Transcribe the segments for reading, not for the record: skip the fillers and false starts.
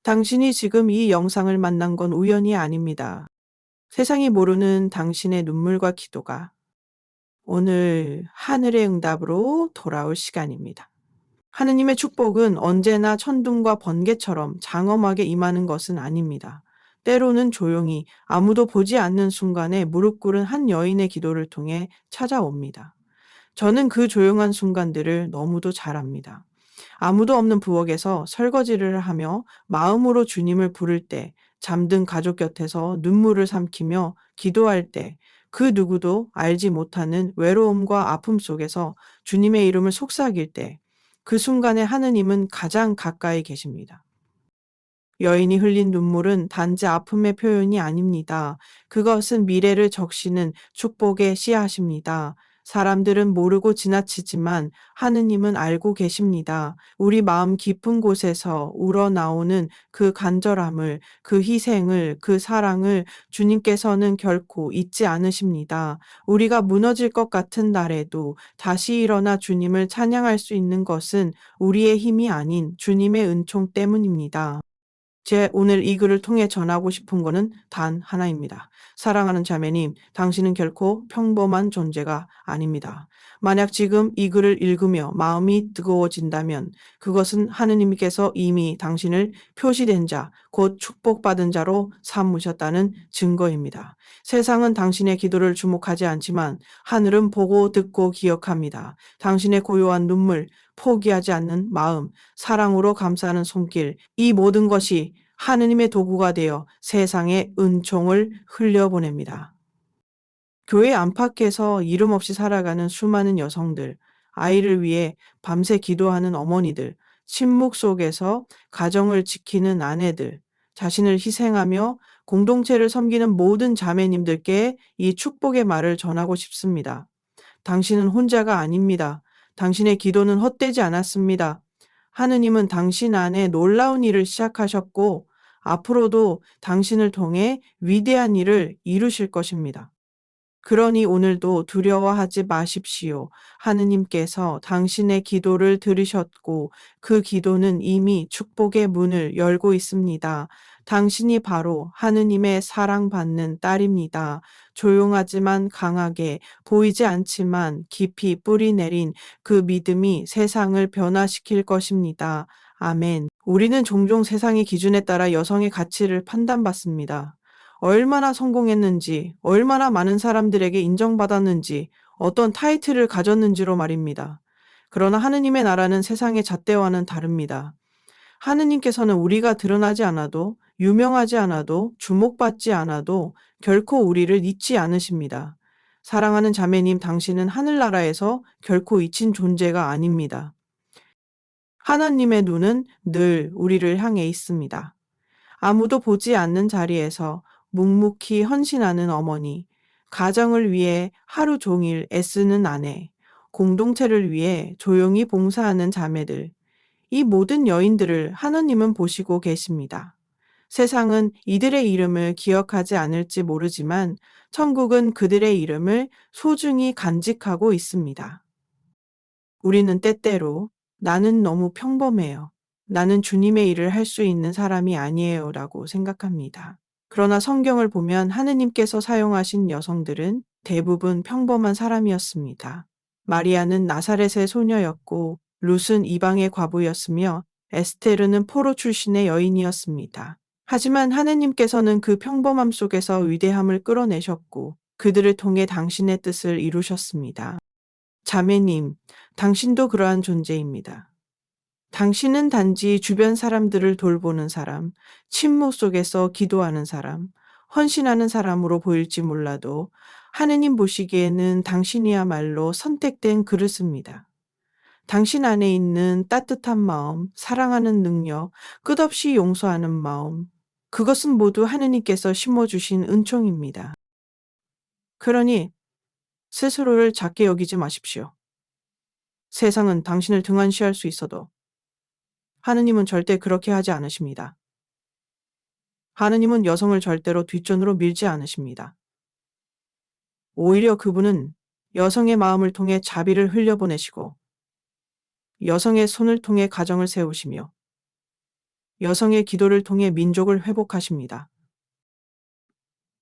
당신이 지금 이 영상을 만난 건 우연이 아닙니다. 세상이 모르는 당신의 눈물과 기도가 오늘 하늘의 응답으로 돌아올 시간입니다. 하느님의 축복은 언제나 천둥과 번개처럼 장엄하게 임하는 것은 아닙니다. 때로는 조용히 아무도 보지 않는 순간에 무릎 꿇은 한 여인의 기도를 통해 찾아옵니다. 저는 그 조용한 순간들을 너무도 잘 압니다. 아무도 없는 부엌에서 설거지를 하며 마음으로 주님을 부를 때, 잠든 가족 곁에서 눈물을 삼키며 기도할 때, 그 누구도 알지 못하는 외로움과 아픔 속에서 주님의 이름을 속삭일 때, 그 순간에 하느님은 가장 가까이 계십니다. 여인이 흘린 눈물은 단지 아픔의 표현이 아닙니다. 그것은 미래를 적시는 축복의 씨앗입니다. 사람들은 모르고 지나치지만 하느님은 알고 계십니다. 우리 마음 깊은 곳에서 우러나오는 그 간절함을, 그 희생을, 그 사랑을 주님께서는 결코 잊지 않으십니다. 우리가 무너질 것 같은 날에도 다시 일어나 주님을 찬양할 수 있는 것은 우리의 힘이 아닌 주님의 은총 때문입니다. 오늘 이 글을 통해 전하고 싶은 거는 단 하나입니다. 사랑하는 자매님, 당신은 결코 평범한 존재가 아닙니다. 만약 지금 이 글을 읽으며 마음이 뜨거워진다면 그것은 하느님께서 이미 당신을 표시된 자, 곧 축복받은 자로 삼으셨다는 증거입니다. 세상은 당신의 기도를 주목하지 않지만 하늘은 보고 듣고 기억합니다. 당신의 고요한 눈물, 포기하지 않는 마음, 사랑으로 감싸는 손길, 이 모든 것이 하느님의 도구가 되어 세상에 은총을 흘려보냅니다. 교회 안팎에서 이름 없이 살아가는 수많은 여성들, 아이를 위해 밤새 기도하는 어머니들, 침묵 속에서 가정을 지키는 아내들, 자신을 희생하며 공동체를 섬기는 모든 자매님들께 이 축복의 말을 전하고 싶습니다. 당신은 혼자가 아닙니다. 당신의 기도는 헛되지 않았습니다. 하느님은 당신 안에 놀라운 일을 시작하셨고 앞으로도 당신을 통해 위대한 일을 이루실 것입니다. 그러니 오늘도 두려워하지 마십시오. 하느님께서 당신의 기도를 들으셨고 그 기도는 이미 축복의 문을 열고 있습니다. 당신이 바로 하느님의 사랑받는 딸입니다. 조용하지만 강하게, 보이지 않지만 깊이 뿌리 내린 그 믿음이 세상을 변화시킬 것입니다. 아멘. 우리는 종종 세상의 기준에 따라 여성의 가치를 판단받습니다. 얼마나 성공했는지, 얼마나 많은 사람들에게 인정받았는지, 어떤 타이틀을 가졌는지로 말입니다. 그러나 하느님의 나라는 세상의 잣대와는 다릅니다. 하느님께서는 우리가 드러나지 않아도, 유명하지 않아도, 주목받지 않아도 결코 우리를 잊지 않으십니다. 사랑하는 자매님, 당신은 하늘나라에서 결코 잊힌 존재가 아닙니다. 하나님의 눈은 늘 우리를 향해 있습니다. 아무도 보지 않는 자리에서 묵묵히 헌신하는 어머니, 가정을 위해 하루 종일 애쓰는 아내, 공동체를 위해 조용히 봉사하는 자매들, 이 모든 여인들을 하느님은 보시고 계십니다. 세상은 이들의 이름을 기억하지 않을지 모르지만 천국은 그들의 이름을 소중히 간직하고 있습니다. 우리는 때때로 나는 너무 평범해요. 나는 주님의 일을 할 수 있는 사람이 아니에요 라고 생각합니다. 그러나 성경을 보면 하느님께서 사용하신 여성들은 대부분 평범한 사람이었습니다. 마리아는 나사렛의 소녀였고 룻은 이방의 과부였으며 에스테르는 포로 출신의 여인이었습니다. 하지만 하느님께서는 그 평범함 속에서 위대함을 끌어내셨고 그들을 통해 당신의 뜻을 이루셨습니다. 자매님, 당신도 그러한 존재입니다. 당신은 단지 주변 사람들을 돌보는 사람, 침묵 속에서 기도하는 사람, 헌신하는 사람으로 보일지 몰라도 하느님 보시기에는 당신이야말로 선택된 그릇입니다. 당신 안에 있는 따뜻한 마음, 사랑하는 능력, 끝없이 용서하는 마음, 그것은 모두 하느님께서 심어주신 은총입니다. 그러니 스스로를 작게 여기지 마십시오. 세상은 당신을 등한시할 수 있어도 하느님은 절대 그렇게 하지 않으십니다. 하느님은 여성을 절대로 뒷전으로 밀지 않으십니다. 오히려 그분은 여성의 마음을 통해 자비를 흘려보내시고 여성의 손을 통해 가정을 세우시며 여성의 기도를 통해 민족을 회복하십니다.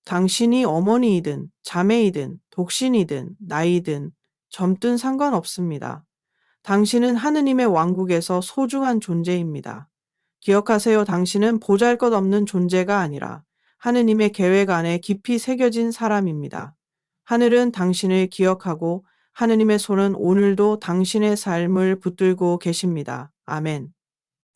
당신이 어머니이든 자매이든 독신이든 나이든 젊든 상관없습니다. 당신은 하느님의 왕국에서 소중한 존재입니다. 기억하세요. 당신은 보잘것없는 존재가 아니라 하느님의 계획 안에 깊이 새겨진 사람입니다. 하늘은 당신을 기억하고 하느님의 손은 오늘도 당신의 삶을 붙들고 계십니다. 아멘.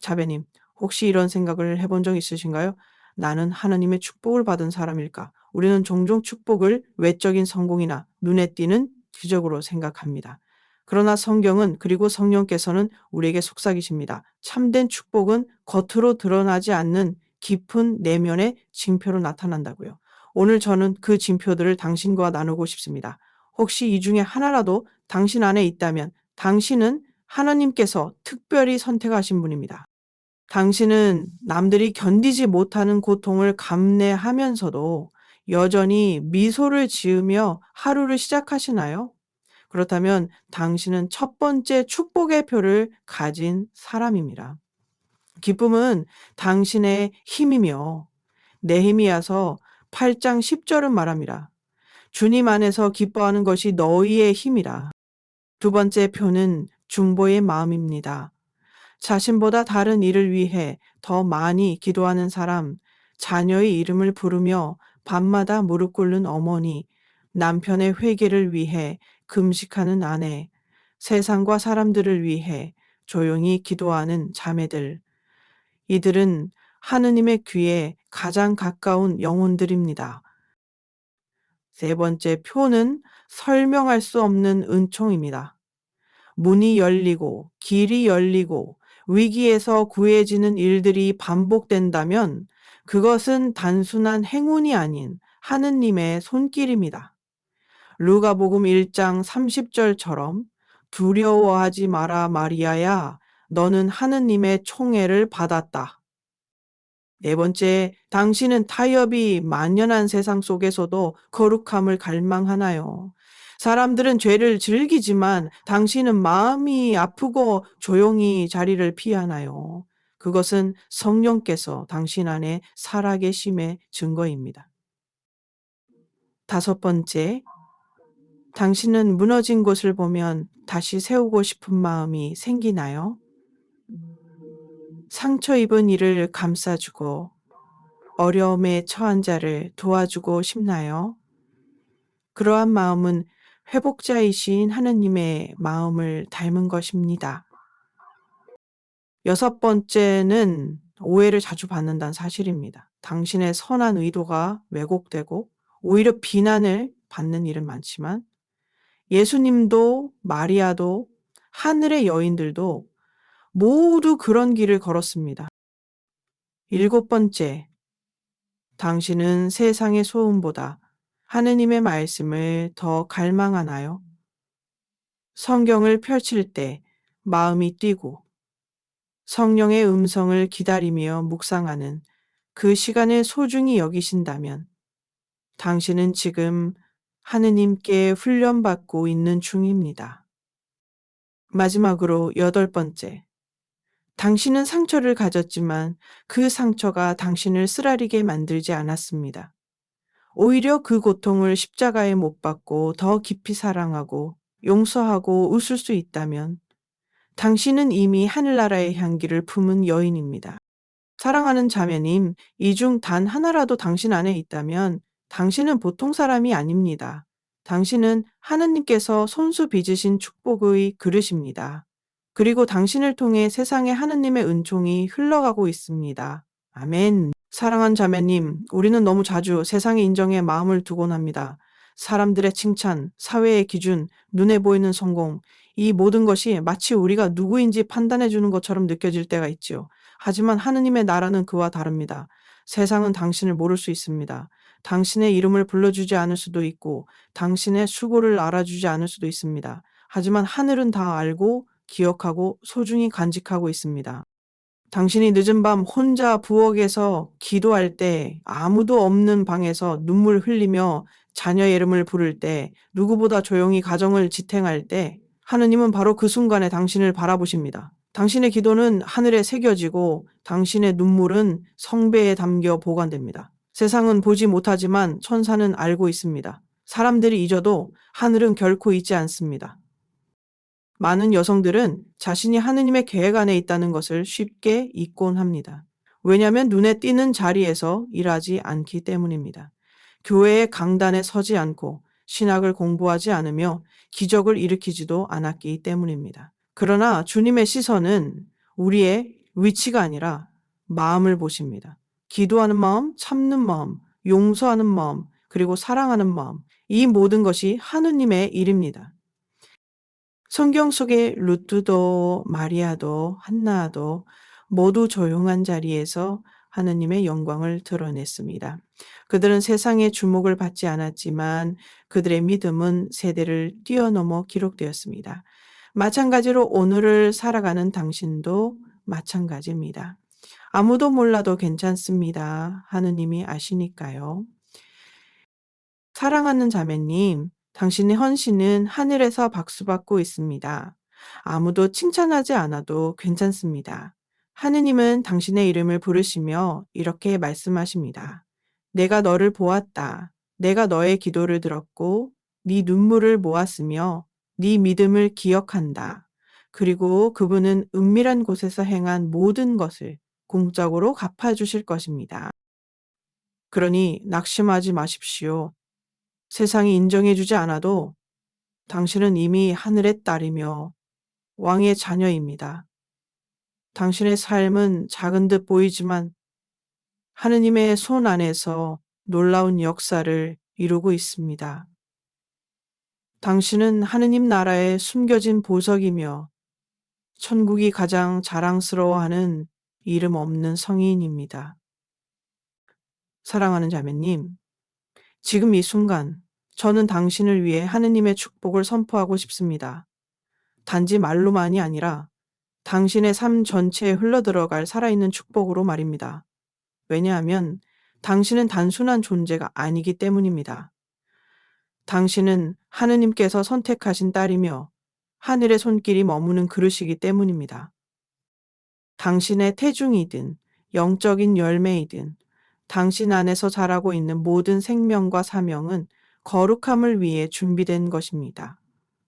자매님, 혹시 이런 생각을 해본 적 있으신가요? 나는 하나님의 축복을 받은 사람일까? 우리는 종종 축복을 외적인 성공이나 눈에 띄는 기적으로 생각합니다. 그러나 성경은 그리고 성령께서는 우리에게 속삭이십니다. 참된 축복은 겉으로 드러나지 않는 깊은 내면의 징표로 나타난다고요. 오늘 저는 그 징표들을 당신과 나누고 싶습니다. 혹시 이 중에 하나라도 당신 안에 있다면 당신은 하나님께서 특별히 선택하신 분입니다. 당신은 남들이 견디지 못하는 고통을 감내하면서도 여전히 미소를 지으며 하루를 시작하시나요? 그렇다면 당신은 첫 번째 축복의 표를 가진 사람입니다. 기쁨은 당신의 힘이며 네헤미야서 8장 10절은 말합니다. 주님 안에서 기뻐하는 것이 너희의 힘이라. 두 번째 표는 중보의 마음입니다. 자신보다 다른 일을 위해 더 많이 기도하는 사람, 자녀의 이름을 부르며 밤마다 무릎 꿇는 어머니, 남편의 회개를 위해 금식하는 아내, 세상과 사람들을 위해 조용히 기도하는 자매들. 이들은 하느님의 귀에 가장 가까운 영혼들입니다. 세 번째 표는 설명할 수 없는 은총입니다. 문이 열리고 길이 열리고 위기에서 구해지는 일들이 반복된다면 그것은 단순한 행운이 아닌 하느님의 손길입니다. 루가복음 1장 30절처럼 두려워하지 마라 마리아야 너는 하느님의 총애를 받았다. 네 번째, 당신은 타협이 만연한 세상 속에서도 거룩함을 갈망하나요? 사람들은 죄를 즐기지만 당신은 마음이 아프고 조용히 자리를 피하나요? 그것은 성령께서 당신 안에 살아계심의 증거입니다. 다섯 번째, 당신은 무너진 곳을 보면 다시 세우고 싶은 마음이 생기나요? 상처 입은 이를 감싸주고 어려움에 처한 자를 도와주고 싶나요? 그러한 마음은 회복자이신 하느님의 마음을 닮은 것입니다. 여섯 번째는 오해를 자주 받는다는 사실입니다. 당신의 선한 의도가 왜곡되고 오히려 비난을 받는 일은 많지만 예수님도 마리아도 하늘의 여인들도 모두 그런 길을 걸었습니다. 일곱 번째, 당신은 세상의 소음보다 하느님의 말씀을 더 갈망하나요? 성경을 펼칠 때 마음이 뛰고 성령의 음성을 기다리며 묵상하는 그 시간을 소중히 여기신다면 당신은 지금 하느님께 훈련받고 있는 중입니다. 마지막으로 여덟 번째, 당신은 상처를 가졌지만 그 상처가 당신을 쓰라리게 만들지 않았습니다. 오히려 그 고통을 십자가에 못 박고 더 깊이 사랑하고 용서하고 웃을 수 있다면 당신은 이미 하늘나라의 향기를 품은 여인입니다. 사랑하는 자매님, 이 중 단 하나라도 당신 안에 있다면 당신은 보통 사람이 아닙니다. 당신은 하느님께서 손수 빚으신 축복의 그릇입니다. 그리고 당신을 통해 세상에 하느님의 은총이 흘러가고 있습니다. 아멘. 사랑하는 자매님, 우리는 너무 자주 세상의 인정에 마음을 두곤 합니다. 사람들의 칭찬, 사회의 기준, 눈에 보이는 성공, 이 모든 것이 마치 우리가 누구인지 판단해 주는 것처럼 느껴질 때가 있지요. 하지만 하느님의 나라는 그와 다릅니다. 세상은 당신을 모를 수 있습니다. 당신의 이름을 불러주지 않을 수도 있고 당신의 수고를 알아주지 않을 수도 있습니다. 하지만 하늘은 다 알고 기억하고 소중히 간직하고 있습니다. 당신이 늦은 밤 혼자 부엌에서 기도할 때 아무도 없는 방에서 눈물 흘리며 자녀의 이름을 부를 때 누구보다 조용히 가정을 지탱할 때 하느님은 바로 그 순간에 당신을 바라보십니다. 당신의 기도는 하늘에 새겨지고 당신의 눈물은 성배에 담겨 보관됩니다. 세상은 보지 못하지만 천사는 알고 있습니다. 사람들이 잊어도 하늘은 결코 잊지 않습니다. 많은 여성들은 자신이 하느님의 계획 안에 있다는 것을 쉽게 잊곤 합니다. 왜냐하면 눈에 띄는 자리에서 일하지 않기 때문입니다. 교회의 강단에 서지 않고 신학을 공부하지 않으며 기적을 일으키지도 않았기 때문입니다. 그러나 주님의 시선은 우리의 위치가 아니라 마음을 보십니다. 기도하는 마음, 참는 마음, 용서하는 마음, 그리고 사랑하는 마음, 이 모든 것이 하느님의 일입니다. 성경 속의 루트도 마리아도 한나도 모두 조용한 자리에서 하느님의 영광을 드러냈습니다. 그들은 세상의 주목을 받지 않았지만 그들의 믿음은 세대를 뛰어넘어 기록되었습니다. 마찬가지로 오늘을 살아가는 당신도 마찬가지입니다. 아무도 몰라도 괜찮습니다. 하느님이 아시니까요. 사랑하는 자매님, 당신의 헌신은 하늘에서 박수받고 있습니다. 아무도 칭찬하지 않아도 괜찮습니다. 하느님은 당신의 이름을 부르시며 이렇게 말씀하십니다. 내가 너를 보았다. 내가 너의 기도를 들었고 네 눈물을 모았으며 네 믿음을 기억한다. 그리고 그분은 은밀한 곳에서 행한 모든 것을 공적으로 갚아주실 것입니다. 그러니 낙심하지 마십시오. 세상이 인정해주지 않아도 당신은 이미 하늘의 딸이며 왕의 자녀입니다. 당신의 삶은 작은 듯 보이지만 하느님의 손 안에서 놀라운 역사를 이루고 있습니다. 당신은 하느님 나라에 숨겨진 보석이며 천국이 가장 자랑스러워하는 이름 없는 성인입니다. 사랑하는 자매님, 지금 이 순간 저는 당신을 위해 하느님의 축복을 선포하고 싶습니다. 단지 말로만이 아니라 당신의 삶 전체에 흘러들어갈 살아있는 축복으로 말입니다. 왜냐하면 당신은 단순한 존재가 아니기 때문입니다. 당신은 하느님께서 선택하신 딸이며 하늘의 손길이 머무는 그릇이기 때문입니다. 당신의 태중이든 영적인 열매이든 당신 안에서 자라고 있는 모든 생명과 사명은 거룩함을 위해 준비된 것입니다.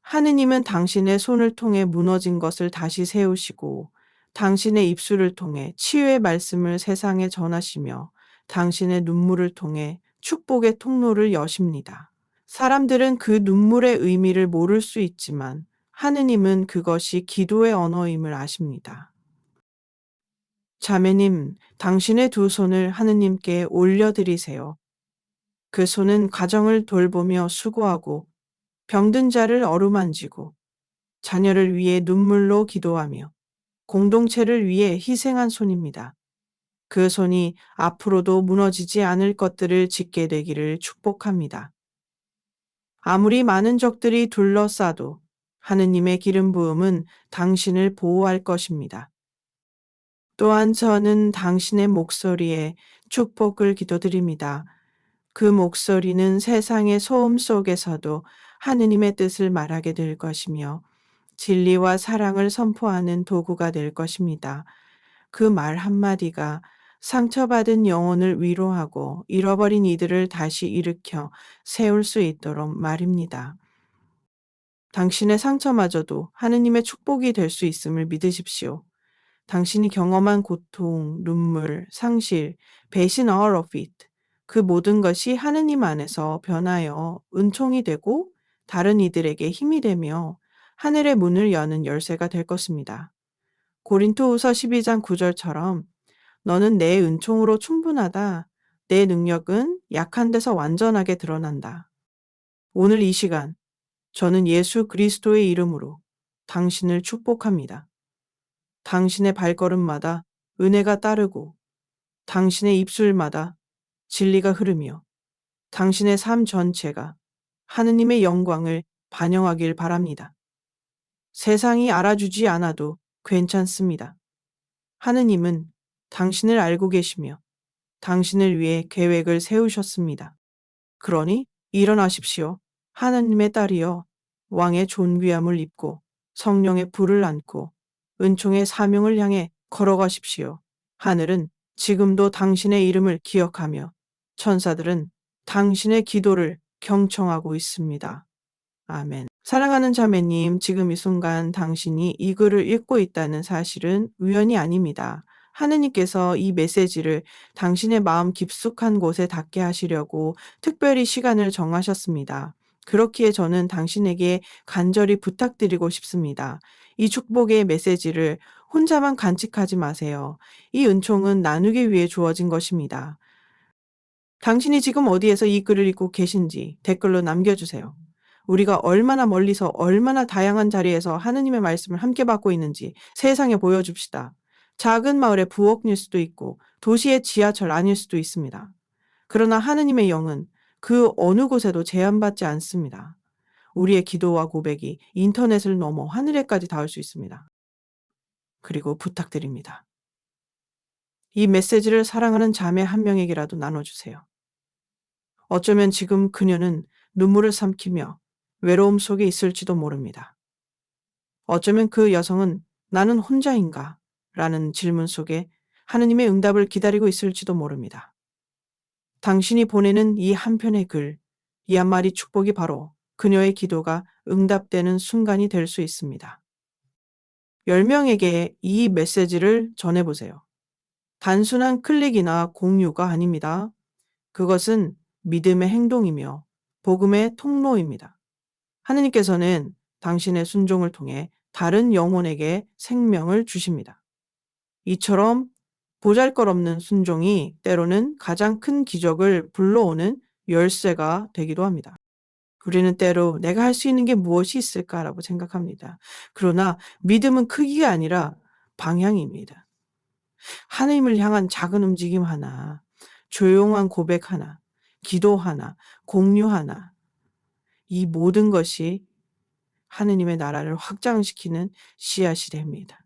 하느님은 당신의 손을 통해 무너진 것을 다시 세우시고 당신의 입술을 통해 치유의 말씀을 세상에 전하시며 당신의 눈물을 통해 축복의 통로를 여십니다. 사람들은 그 눈물의 의미를 모를 수 있지만 하느님은 그것이 기도의 언어임을 아십니다. 자매님, 당신의 두 손을 하느님께 올려드리세요. 그 손은 가정을 돌보며 수고하고 병든 자를 어루만지고 자녀를 위해 눈물로 기도하며 공동체를 위해 희생한 손입니다. 그 손이 앞으로도 무너지지 않을 것들을 짓게 되기를 축복합니다. 아무리 많은 적들이 둘러싸도 하느님의 기름 부음은 당신을 보호할 것입니다. 또한 저는 당신의 목소리에 축복을 기도드립니다. 그 목소리는 세상의 소음 속에서도 하느님의 뜻을 말하게 될 것이며 진리와 사랑을 선포하는 도구가 될 것입니다. 그 말 한마디가 상처받은 영혼을 위로하고 잃어버린 이들을 다시 일으켜 세울 수 있도록 말입니다. 당신의 상처마저도 하느님의 축복이 될 수 있음을 믿으십시오. 당신이 경험한 고통, 눈물, 상실, 배신 all of it. 그 모든 것이 하느님 안에서 변하여 은총이 되고 다른 이들에게 힘이 되며 하늘의 문을 여는 열쇠가 될 것입니다. 고린토후서 12장 9절처럼 너는 내 은총으로 충분하다. 내 능력은 약한 데서 완전하게 드러난다. 오늘 이 시간 저는 예수 그리스도의 이름으로 당신을 축복합니다. 당신의 발걸음마다 은혜가 따르고 당신의 입술마다 진리가 흐르며 당신의 삶 전체가 하느님의 영광을 반영하길 바랍니다. 세상이 알아주지 않아도 괜찮습니다. 하느님은 당신을 알고 계시며 당신을 위해 계획을 세우셨습니다. 그러니 일어나십시오. 하느님의 딸이여 왕의 존귀함을 입고 성령의 불을 안고 은총의 사명을 향해 걸어가십시오. 하늘은 지금도 당신의 이름을 기억하며 천사들은 당신의 기도를 경청하고 있습니다. 아멘. 사랑하는 자매님, 지금 이 순간 당신이 이 글을 읽고 있다는 사실은 우연이 아닙니다. 하느님께서 이 메시지를 당신의 마음 깊숙한 곳에 닿게 하시려고 특별히 시간을 정하셨습니다. 그렇기에 저는 당신에게 간절히 부탁드리고 싶습니다. 이 축복의 메시지를 혼자만 간직하지 마세요. 이 은총은 나누기 위해 주어진 것입니다. 당신이 지금 어디에서 이 글을 읽고 계신지 댓글로 남겨주세요. 우리가 얼마나 멀리서 얼마나 다양한 자리에서 하느님의 말씀을 함께 받고 있는지 세상에 보여줍시다. 작은 마을의 부엌일 수도 있고 도시의 지하철 안일 수도 있습니다. 그러나 하느님의 영은 그 어느 곳에도 제한받지 않습니다. 우리의 기도와 고백이 인터넷을 넘어 하늘에까지 닿을 수 있습니다. 그리고 부탁드립니다. 이 메시지를 사랑하는 자매 한 명에게라도 나눠주세요. 어쩌면 지금 그녀는 눈물을 삼키며 외로움 속에 있을지도 모릅니다. 어쩌면 그 여성은 나는 혼자인가? 라는 질문 속에 하느님의 응답을 기다리고 있을지도 모릅니다. 당신이 보내는 이 한 편의 글, 이 한 마디 축복이 바로 그녀의 기도가 응답되는 순간이 될 수 있습니다. 10명에게 이 메시지를 전해보세요. 단순한 클릭이나 공유가 아닙니다. 그것은 믿음의 행동이며 복음의 통로입니다. 하느님께서는 당신의 순종을 통해 다른 영혼에게 생명을 주십니다. 이처럼 보잘것없는 순종이 때로는 가장 큰 기적을 불러오는 열쇠가 되기도 합니다. 우리는 때로 내가 할 수 있는 게 무엇이 있을까라고 생각합니다. 그러나 믿음은 크기가 아니라 방향입니다. 하느님을 향한 작은 움직임 하나, 조용한 고백 하나, 기도 하나, 공유 하나, 이 모든 것이 하느님의 나라를 확장시키는 씨앗이 됩니다.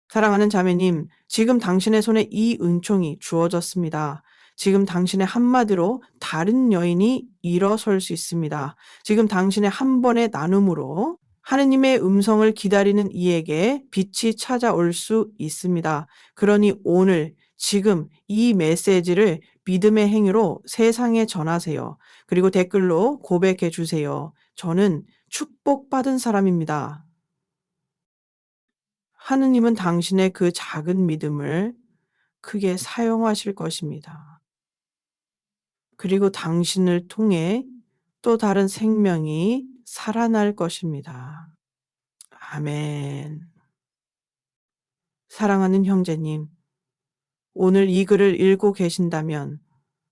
사랑하는 자매님, 지금 당신의 손에 이 은총이 주어졌습니다. 지금 당신의 한마디로 다른 여인이 일어설 수 있습니다. 지금 당신의 한 번의 나눔으로 하느님의 음성을 기다리는 이에게 빛이 찾아올 수 있습니다. 그러니 오늘 지금 이 메시지를 믿음의 행위로 세상에 전하세요. 그리고 댓글로 고백해 주세요. 저는 축복받은 사람입니다. 하느님은 당신의 그 작은 믿음을 크게 사용하실 것입니다. 그리고 당신을 통해 또 다른 생명이 살아날 것입니다. 아멘. 사랑하는 형제님, 오늘 이 글을 읽고 계신다면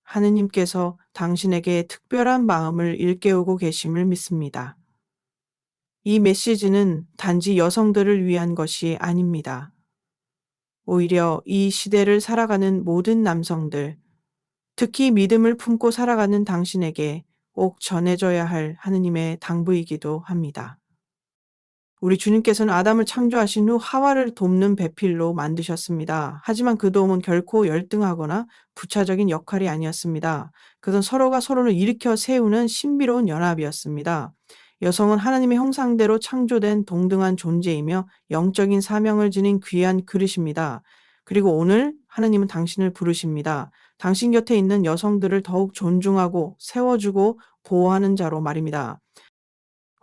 하느님께서 당신에게 특별한 마음을 일깨우고 계심을 믿습니다. 이 메시지는 단지 여성들을 위한 것이 아닙니다. 오히려 이 시대를 살아가는 모든 남성들, 특히 믿음을 품고 살아가는 당신에게 꼭 전해져야 할 하느님의 당부이기도 합니다. 우리 주님께서는 아담을 창조하신 후 하와를 돕는 배필로 만드셨습니다. 하지만 그 도움은 결코 열등하거나 부차적인 역할이 아니었습니다. 그것은 서로가 서로를 일으켜 세우는 신비로운 연합이었습니다. 여성은 하나님의 형상대로 창조된 동등한 존재이며 영적인 사명을 지닌 귀한 그릇입니다. 그리고 오늘 하나님은 당신을 부르십니다. 당신 곁에 있는 여성들을 더욱 존중하고 세워주고 보호하는 자로 말입니다.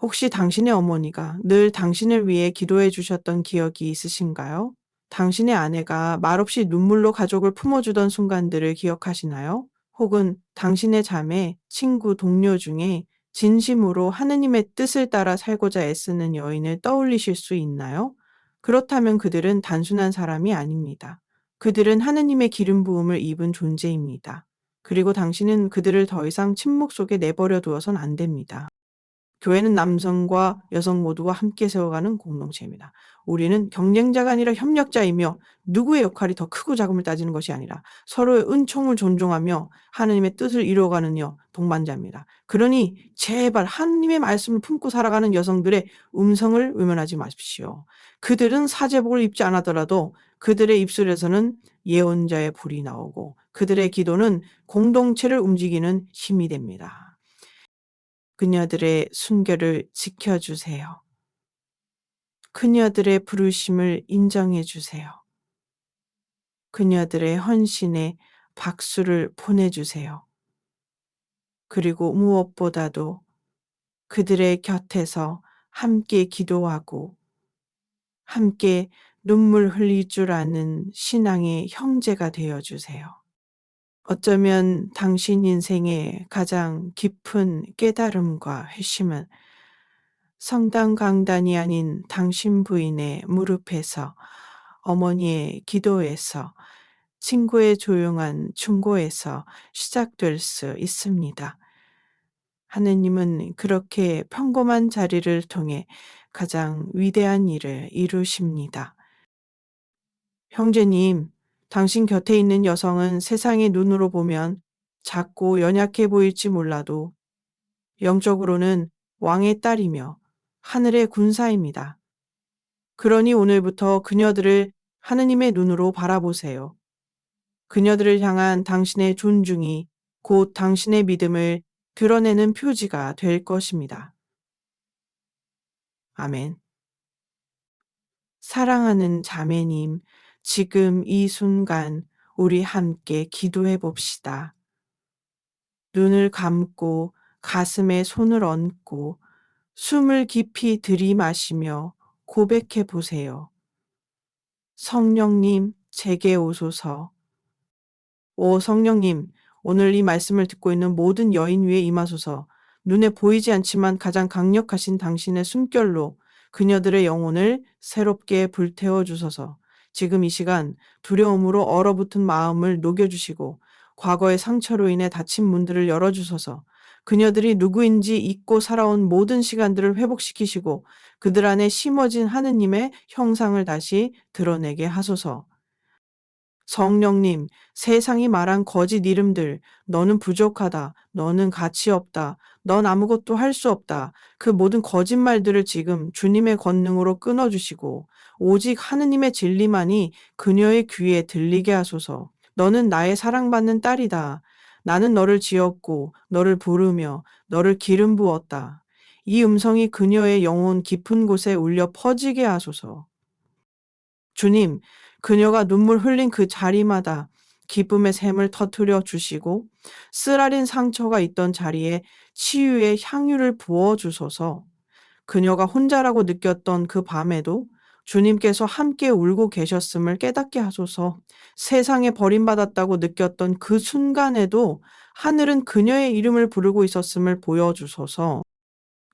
혹시 당신의 어머니가 늘 당신을 위해 기도해 주셨던 기억이 있으신가요? 당신의 아내가 말없이 눈물로 가족을 품어주던 순간들을 기억하시나요? 혹은 당신의 자매, 친구, 동료 중에 진심으로 하느님의 뜻을 따라 살고자 애쓰는 여인을 떠올리실 수 있나요? 그렇다면 그들은 단순한 사람이 아닙니다. 그들은 하느님의 기름 부음을 입은 존재입니다. 그리고 당신은 그들을 더 이상 침묵 속에 내버려 두어선 안 됩니다. 교회는 남성과 여성 모두가 함께 세워가는 공동체입니다. 우리는 경쟁자가 아니라 협력자이며 누구의 역할이 더 크고 작음을 따지는 것이 아니라 서로의 은총을 존중하며 하느님의 뜻을 이루어가는 동반자입니다. 그러니 제발 하느님의 말씀을 품고 살아가는 여성들의 음성을 외면하지 마십시오. 그들은 사제복을 입지 않았더라도 그들의 입술에서는 예언자의 불이 나오고 그들의 기도는 공동체를 움직이는 힘이 됩니다. 그녀들의 순결을 지켜주세요. 그녀들의 부르심을 인정해 주세요. 그녀들의 헌신에 박수를 보내주세요. 그리고 무엇보다도 그들의 곁에서 함께 기도하고 함께 눈물 흘릴 줄 아는 신앙의 형제가 되어 주세요. 어쩌면 당신 인생의 가장 깊은 깨달음과 회심은 성당 강단이 아닌 당신 부인의 무릎에서, 어머니의 기도에서, 친구의 조용한 충고에서 시작될 수 있습니다. 하느님은 그렇게 평범한 자리를 통해 가장 위대한 일을 이루십니다. 형제님, 당신 곁에 있는 여성은 세상의 눈으로 보면 작고 연약해 보일지 몰라도 영적으로는 왕의 딸이며 하늘의 군사입니다. 그러니 오늘부터 그녀들을 하느님의 눈으로 바라보세요. 그녀들을 향한 당신의 존중이 곧 당신의 믿음을 드러내는 표지가 될 것입니다. 아멘. 사랑하는 자매님, 지금 이 순간 우리 함께 기도해 봅시다. 눈을 감고 가슴에 손을 얹고 숨을 깊이 들이마시며 고백해 보세요. 성령님, 제게 오소서. 오 성령님, 오늘 이 말씀을 듣고 있는 모든 여인 위에 임하소서. 눈에 보이지 않지만 가장 강력하신 당신의 숨결로 그녀들의 영혼을 새롭게 불태워 주소서. 지금 이 시간 두려움으로 얼어붙은 마음을 녹여주시고 과거의 상처로 인해 닫힌 문들을 열어주소서. 그녀들이 누구인지 잊고 살아온 모든 시간들을 회복시키시고 그들 안에 심어진 하느님의 형상을 다시 드러내게 하소서. 성령님, 세상이 말한 거짓 이름들, 너는 부족하다, 너는 가치 없다, 넌 아무것도 할 수 없다. 그 모든 거짓말들을 지금 주님의 권능으로 끊어주시고, 오직 하느님의 진리만이 그녀의 귀에 들리게 하소서. 너는 나의 사랑받는 딸이다. 나는 너를 지었고, 너를 부르며, 너를 기름 부었다. 이 음성이 그녀의 영혼 깊은 곳에 울려 퍼지게 하소서. 주님, 그녀가 눈물 흘린 그 자리마다 기쁨의 샘을 터뜨려 주시고 쓰라린 상처가 있던 자리에 치유의 향유를 부어 주소서. 그녀가 혼자라고 느꼈던 그 밤에도 주님께서 함께 울고 계셨음을 깨닫게 하소서. 세상에 버림받았다고 느꼈던 그 순간에도 하늘은 그녀의 이름을 부르고 있었음을 보여주소서.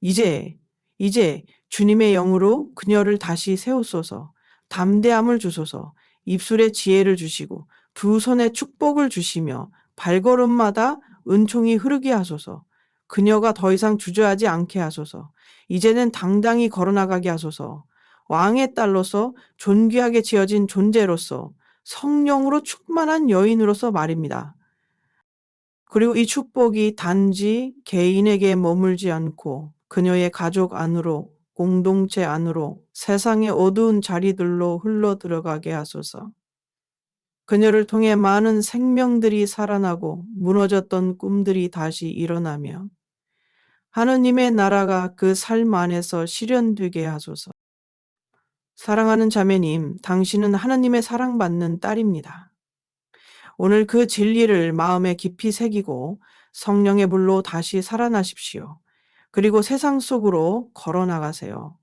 이제, 이제 주님의 영으로 그녀를 다시 세우소서. 담대함을 주소서. 입술에 지혜를 주시고 두 손에 축복을 주시며 발걸음마다 은총이 흐르게 하소서. 그녀가 더 이상 주저하지 않게 하소서. 이제는 당당히 걸어나가게 하소서. 왕의 딸로서 존귀하게 지어진 존재로서 성령으로 충만한 여인으로서 말입니다. 그리고 이 축복이 단지 개인에게 머물지 않고 그녀의 가족 안으로, 공동체 안으로, 세상의 어두운 자리들로 흘러 들어가게 하소서. 그녀를 통해 많은 생명들이 살아나고 무너졌던 꿈들이 다시 일어나며 하느님의 나라가 그 삶 안에서 실현되게 하소서. 사랑하는 자매님, 당신은 하느님의 사랑받는 딸입니다. 오늘 그 진리를 마음에 깊이 새기고 성령의 불로 다시 살아나십시오. 그리고 세상 속으로 걸어 나가세요.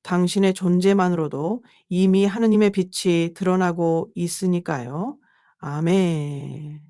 당신의 존재만으로도 이미 하느님의 빛이 드러나고 있으니까요. 아멘.